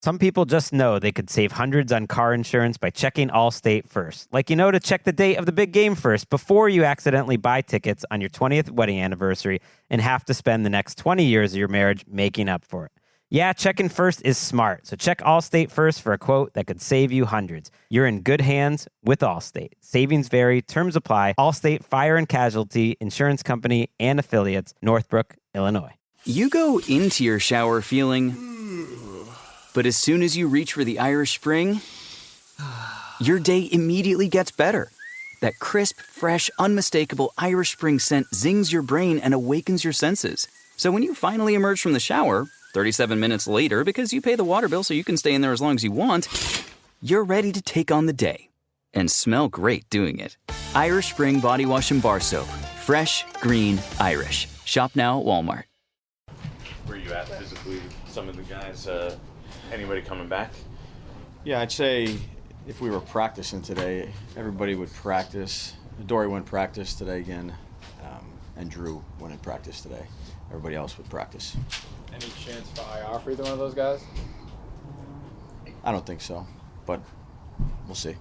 Some people just know they could save hundreds on car insurance by checking Allstate first. Like to check the date of the big game first before you accidentally buy tickets on your 20th wedding anniversary and have to spend the next 20 years of your marriage making up for it. Yeah, checking first is smart, so check Allstate first for a quote that could save you hundreds. You're in good hands with Allstate. Savings vary, terms apply. Allstate Fire and Casualty Insurance Company and Affiliates, Northbrook, Illinois. You go into your shower feeling, but as soon as you reach for the Irish Spring, your day immediately gets better. That crisp, fresh, unmistakable Irish Spring scent zings your brain and awakens your senses. So when you finally emerge from the shower, 37 minutes later, because you pay the water bill so you can stay in there as long as you want, you're ready to take on the day and smell great doing it. Irish Spring Body Wash and Bar Soap. Fresh, green, Irish. Shop now at Walmart. Where you at physically? Some of the guys, anybody coming back? Yeah, I'd say if we were practicing today, everybody would practice. Dory wouldn't practice today again, and Drew wouldn't practice today. Everybody else would practice. Any chance for IR for either one of those guys? I don't think so, but we'll see.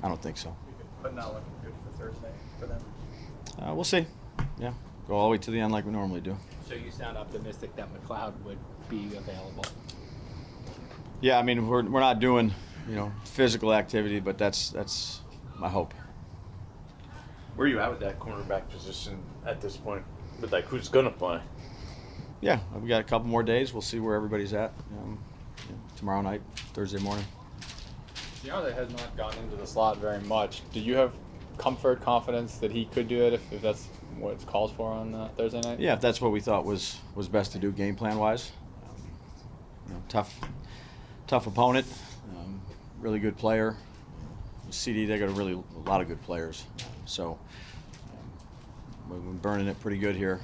I don't think so. But not looking good for Thursday for them. We'll see. Yeah, go all the way to the end like we normally do. So you sound optimistic that McLeod would be available? Yeah, I mean we're not doing physical activity, but that's my hope. Where are you at with that cornerback position at this point? With who's gonna play? Yeah, we got a couple more days. We'll see where everybody's at tomorrow night, Thursday morning. DeAndre has not gone into the slot very much. Do you have confidence that he could do it if that's what it's called for on Thursday night? Yeah, if that's what we thought was best to do game plan wise. Tough opponent, really good player. CD, they got a lot of good players. So we've been burning it pretty good here.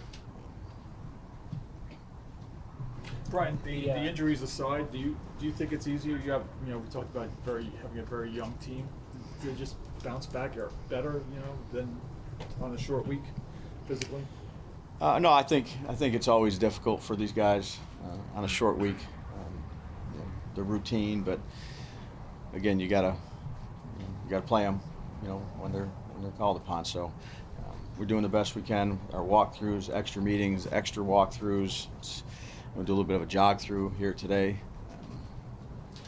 Brian, the injuries aside, do you think it's easier? You have we talked about having a very young team to just bounce back or better than on a short week physically. No, I think it's always difficult for these guys on a short week. The routine, but again, you gotta play them, when they're called upon. So we're doing the best we can. Our walkthroughs, extra meetings, extra walkthroughs. We'll do a little bit of a jog through here today,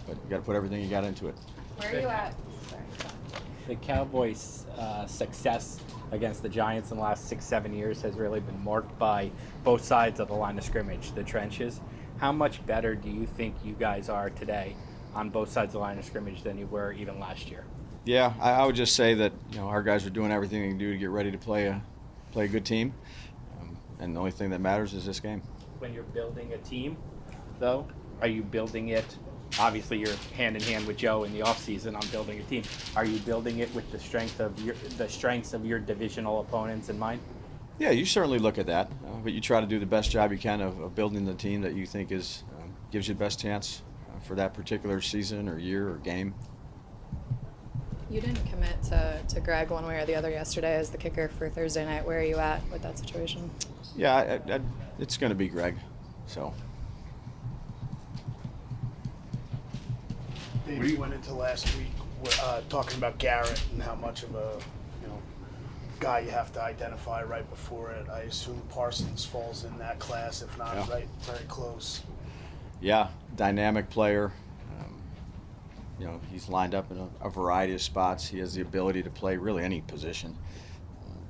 but you got to put everything you got into it. Where are you at? Sorry. The Cowboys' success against the Giants in the last 6-7 years has really been marked by both sides of the line of scrimmage, the trenches. How much better do you think you guys are today on both sides of the line of scrimmage than you were even last year? Yeah, I would just say that our guys are doing everything they can do to get ready to play a good team, and the only thing that matters is this game. When you're building a team, though, are you building it? Obviously, you're hand in hand with Joe in the offseason on building a team. Are you building it with the strengths of your divisional opponents in mind? Yeah, you certainly look at that, but you try to do the best job you can of building the team that you think gives you the best chance for that particular season or year or game. You didn't commit to Greg one way or the other yesterday as the kicker for Thursday night. Where are you at with that situation? Yeah, it's going to be Greg. So. We went into last week talking about Garrett and how much of a guy you have to identify right before it. I assume Parsons falls in that class, if not right, very close. Yeah, dynamic player. He's lined up in a variety of spots. He has the ability to play really any position.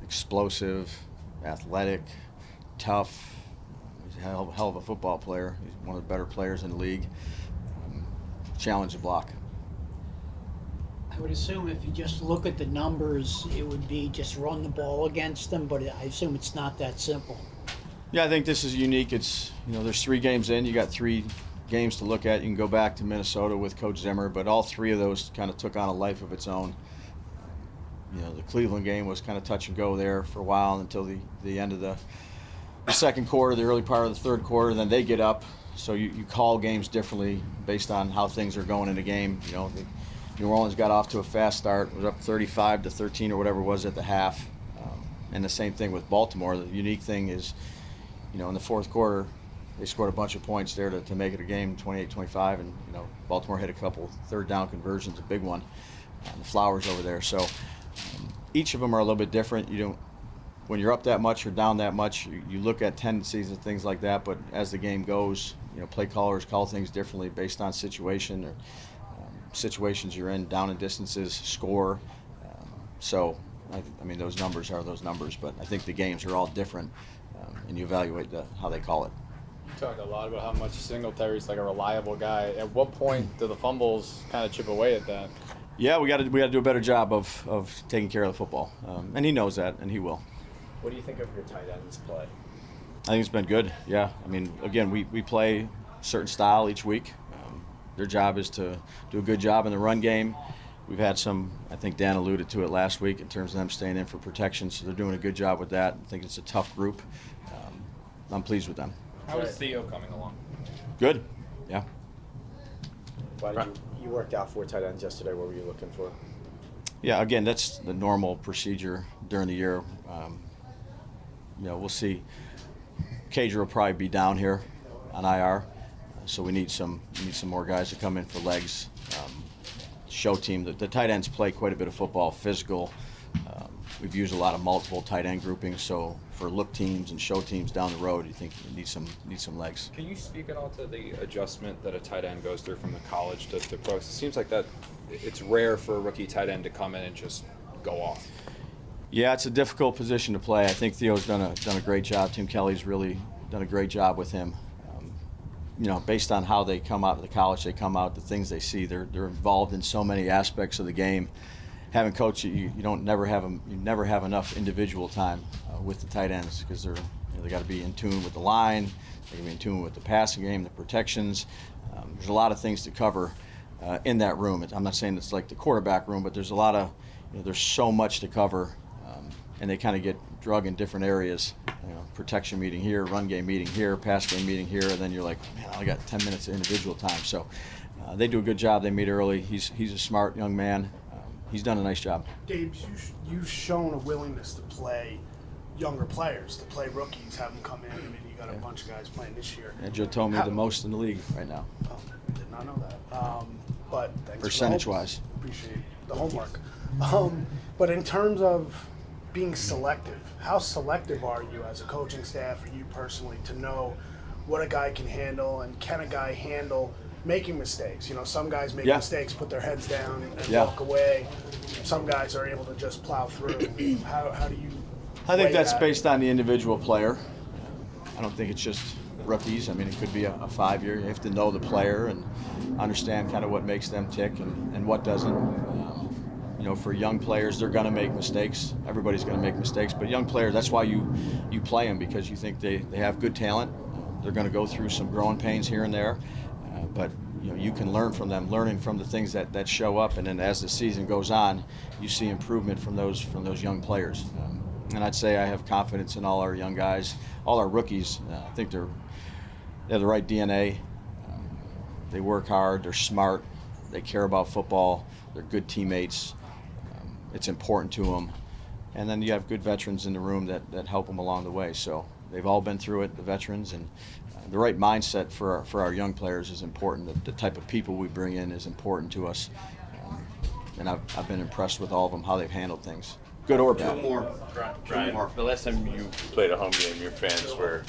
Explosive, athletic, tough. He's a hell of a football player. He's one of the better players in the league. Challenge the block. I would assume if you just look at the numbers, it would be just run the ball against them, but I assume it's not that simple. Yeah, I think this is unique. It's, there's 3 games in. You got 3 games to look at. You can go back to Minnesota with Coach Zimmer, but all 3 of those kind of took on a life of its own. The Cleveland game was kind of touch and go there for a while until the end of the second quarter, the early part of the third quarter. Then they get up, so you call games differently based on how things are going in the game. New Orleans got off to a fast start, was up 35-13 or whatever it was at the half, and the same thing with Baltimore. The unique thing is, in the fourth quarter, they scored a bunch of points there to make it a game, 28-25, and Baltimore hit a couple third down conversions, a big one, the Flowers over there. So each of them are a little bit different. When you're up that much or down that much, you look at tendencies and things like that. But as the game goes, play callers call things differently based on situation or situations you're in, down and distances, score. So I mean, those numbers are those numbers. But I think the games are all different, and you evaluate how they call it. You talked a lot about how much Singletary's like a reliable guy. At what point do the fumbles kind of chip away at that? Yeah, we got to do a better job of taking care of the football, and he knows that, and he will. What do you think of your tight ends play? I think it's been good, yeah. I mean, again, we play a certain style each week. Their job is to do a good job in the run game. We've had some, I think Dan alluded to it last week, in terms of them staying in for protection, so they're doing a good job with that. I think it's a tough group. I'm pleased with them. How is Theo coming along? Good, yeah. Why did you worked out 4 tight ends yesterday. What were you looking for? Yeah, again, that's the normal procedure during the year. We'll see. Cager will probably be down here on IR, so we need some more guys to come in for legs. Show team. The tight ends play quite a bit of football, physical. We've used a lot of multiple tight end groupings, so for look teams and show teams down the road, you think you need some legs. Can you speak at all to the adjustment that a tight end goes through from the college to pros? It seems like that it's rare for a rookie tight end to come in and just go off. Yeah, it's a difficult position to play. I think Theo's done a great job. Tim Kelly's really done a great job with him. Based on how they come out of the college, the things they see, they're involved in so many aspects of the game. Having coached, you never have enough individual time with the tight ends, because they got to be in tune with the line, they got to be in tune with the passing game, the protections. There's a lot of things to cover in that room. I'm not saying it's like the quarterback room, but there's a lot of there's so much to cover, and they kind of get drug in different areas. Protection meeting here, run game meeting here, pass game meeting here, and then you're like, man, I got 10 minutes of individual time. So they do a good job. They meet early. He's a smart young man. He's done a nice job. Dave, you've shown a willingness to play younger players, to play rookies, have them come in. I mean, you got a bunch of guys playing this year. Yeah, Joe told me the most in the league right now. Oh, did not know that. But thanks percentage-wise. Appreciate the homework. But in terms of being selective, how selective are you as a coaching staff, or you personally, to know what a guy can handle, and can a guy handle making mistakes? Some guys make mistakes, put their heads down and walk away. Some guys are able to just plow through. How do you I think that's that? Based on the individual player. I don't think it's just rookies. I mean, it could be a 5-year. You have to know the player and understand kind of what makes them tick and what doesn't. For young players, they're going to make mistakes. Everybody's going to make mistakes. But young players, that's why you play them, because you think they have good talent. They're going to go through some growing pains here and there. But you can learn from them, learning from the things that show up. And then as the season goes on, you see improvement from those young players. And I'd say I have confidence in all our young guys, all our rookies. I think they have the right DNA. They work hard. They're smart. They care about football. They're good teammates. It's important to them. And then you have good veterans in the room that help them along the way. So they've all been through it, the veterans, and the right mindset for our young players is important. The type of people we bring in is important to us. And I've been impressed with all of them, how they've handled things, good or bad. Brian, the last time you played a home game, your fans were,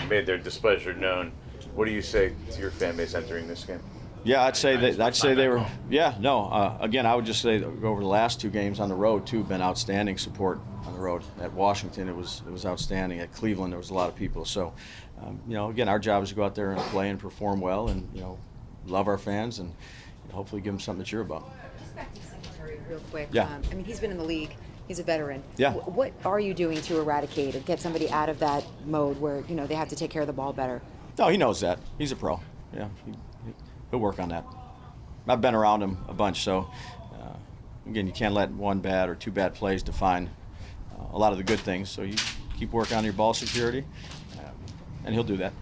made their displeasure known. What do you say to your fan base entering this game? Yeah, I'd say they were. Yeah, no. Again, I would just say that over the last 2 games on the road, too, been outstanding support on the road. At Washington, it was outstanding. At Cleveland, there was a lot of people. So, again, our job is to go out there and play and perform well, and love our fans, and hopefully give them something to cheer about. Just back to Singletary real quick. Yeah. He's been in the league. He's a veteran. Yeah. What are you doing to eradicate or get somebody out of that mode where they have to take care of the ball better? No, he knows that. He's a pro. Yeah. He'll work on that. I've been around him a bunch, so again, you can't let 1 bad or 2 bad plays define a lot of the good things. So you keep working on your ball security, and he'll do that.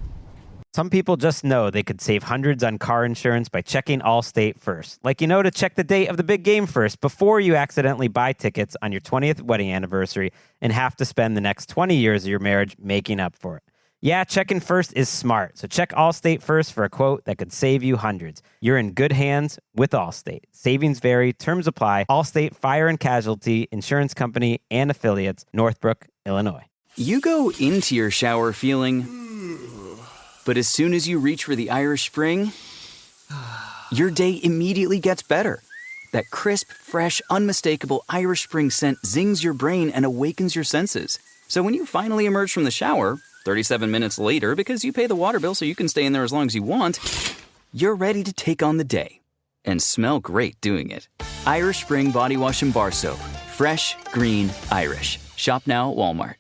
Some people just know they could save hundreds on car insurance by checking Allstate first. Like to check the date of the big game first before you accidentally buy tickets on your 20th wedding anniversary and have to spend the next 20 years of your marriage making up for it. Yeah, checking first is smart. So check Allstate first for a quote that could save you hundreds. You're in good hands with Allstate. Savings vary, terms apply. Allstate Fire and Casualty Insurance Company and Affiliates, Northbrook, Illinois. You go into your shower feeling, but as soon as you reach for the Irish Spring, your day immediately gets better. That crisp, fresh, unmistakable Irish Spring scent zings your brain and awakens your senses. So when you finally emerge from the shower, 37 minutes later, because you pay the water bill so you can stay in there as long as you want, you're ready to take on the day and smell great doing it. Irish Spring Body Wash and Bar Soap. Fresh, green, Irish. Shop now at Walmart.